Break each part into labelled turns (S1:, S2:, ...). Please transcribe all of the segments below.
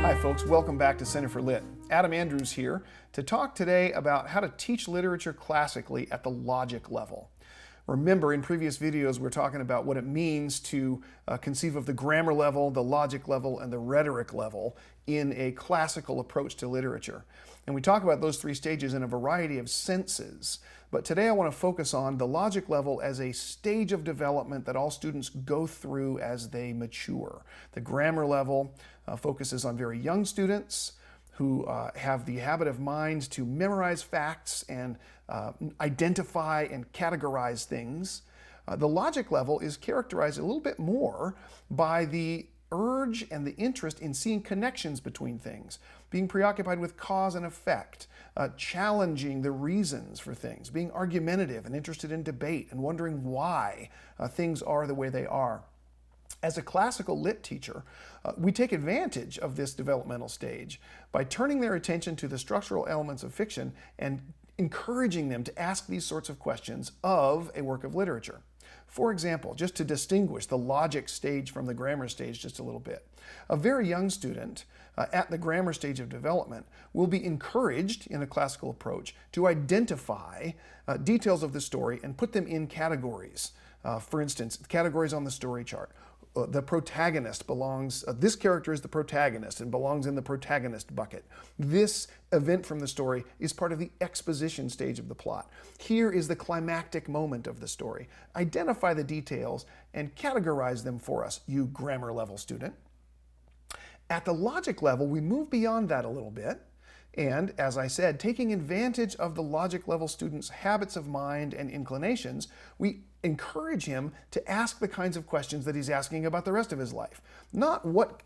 S1: Hi folks, welcome back to Center for Lit. Adam Andrews here to talk today about how to teach literature classically at the logic level. Remember, in previous videos we're talking about what it means to conceive of the grammar level, the logic level, and the rhetoric level in a classical approach to literature. And we talk about those three stages in a variety of senses. But today I want to focus on the logic level as a stage of development that all students go through as they mature. The grammar level focuses on very young students who have the habit of mind to memorize facts and identify and categorize things. The logic level is characterized a little bit more by the urge and the interest in seeing connections between things, being preoccupied with cause and effect, challenging the reasons for things, being argumentative and interested in debate and wondering why things are the way they are. As a classical lit teacher, we take advantage of this developmental stage by turning their attention to the structural elements of fiction and encouraging them to ask these sorts of questions of a work of literature. For example, just to distinguish the logic stage from the grammar stage just a little bit, a very young student at the grammar stage of development will be encouraged in a classical approach to identify details of the story and put them in categories. For instance, categories on the story chart. The protagonist belongs, this character is the protagonist and belongs in the protagonist bucket. This event from the story is part of the exposition stage of the plot. Here is the climactic moment of the story. Identify the details and categorize them for us, you grammar level student. At the logic level, we move beyond that a little bit. And as I said, taking advantage of the logic level student's habits of mind and inclinations, we encourage him to ask the kinds of questions that he's asking about the rest of his life. Not what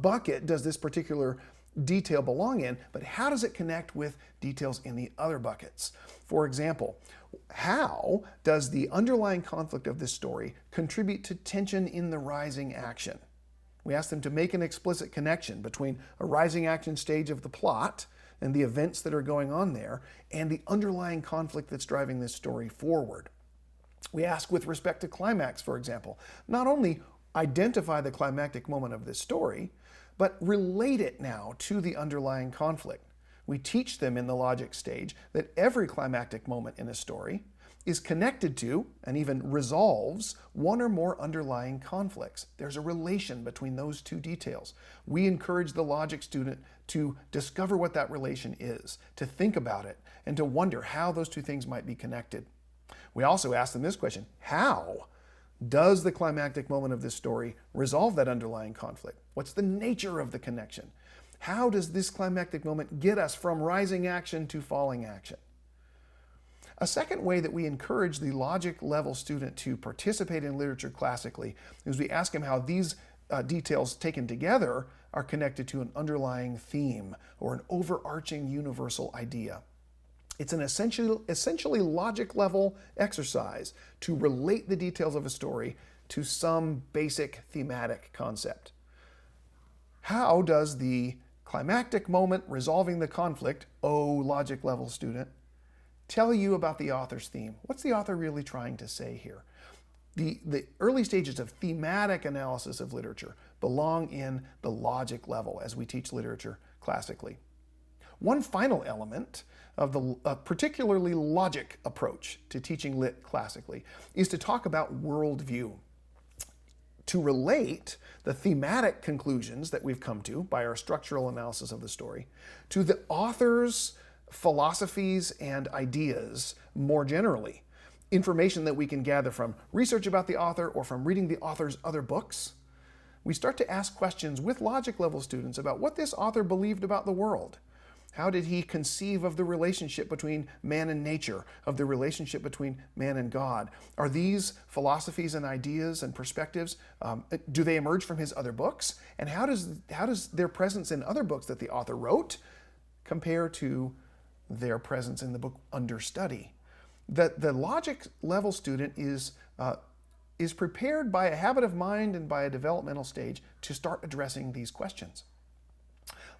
S1: bucket does this particular detail belong in, but how does it connect with details in the other buckets? For example, how does the underlying conflict of this story contribute to tension in the rising action? We ask them to make an explicit connection between a rising action stage of the plot and the events that are going on there and the underlying conflict that's driving this story forward. We ask with respect to climax, for example, not only identify the climactic moment of this story, but relate it now to the underlying conflict. We teach them in the logic stage that every climactic moment in a story is connected to and even resolves one or more underlying conflicts. There's a relation between those two details. We encourage the logic student to discover what that relation is, to think about it, and to wonder how those two things might be connected. We also ask them this question: how does the climactic moment of this story resolve that underlying conflict? What's the nature of the connection? How does this climactic moment get us from rising action to falling action? A second way that we encourage the logic level student to participate in literature classically is we ask him how these details taken together are connected to an underlying theme or an overarching universal idea. It's an essentially logic level exercise to relate the details of a story to some basic thematic concept. How does the climactic moment resolving the conflict, logic level student, tell you about the author's theme? What's the author really trying to say here? The early stages of thematic analysis of literature belong in the logic level as we teach literature classically. One final element of the particularly logic approach to teaching lit classically is to talk about worldview. To relate the thematic conclusions that we've come to by our structural analysis of the story to the author's philosophies and ideas more generally, information that we can gather from research about the author or from reading the author's other books. We start to ask questions with logic level students about what this author believed about the world. How did he conceive of the relationship between man and nature, of the relationship between man and God? Are these philosophies and ideas and perspectives, do they emerge from his other books? And how does their presence in other books that the author wrote compare to their presence in the book under study? The logic level student is prepared by a habit of mind and by a developmental stage to start addressing these questions.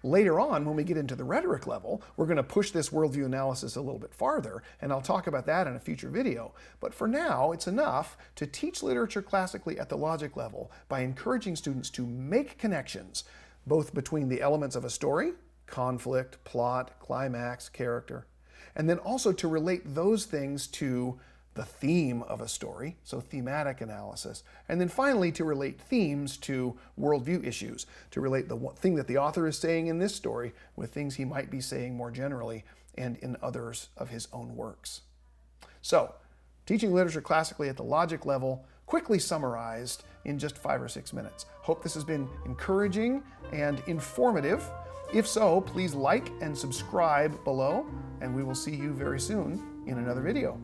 S1: Later on, when we get into the rhetoric level, we're going to push this worldview analysis a little bit farther, and I'll talk about that in a future video. But for now, it's enough to teach literature classically at the logic level by encouraging students to make connections both between the elements of a story, conflict, plot, climax, character, and then also to relate those things to the theme of a story, so thematic analysis, and then finally to relate themes to worldview issues, to relate the thing that the author is saying in this story with things he might be saying more generally and in others of his own works. So, teaching literature classically at the logic level, quickly summarized in just 5 or 6 minutes. Hope this has been encouraging and informative. If so, please like and subscribe below, and we will see you very soon in another video.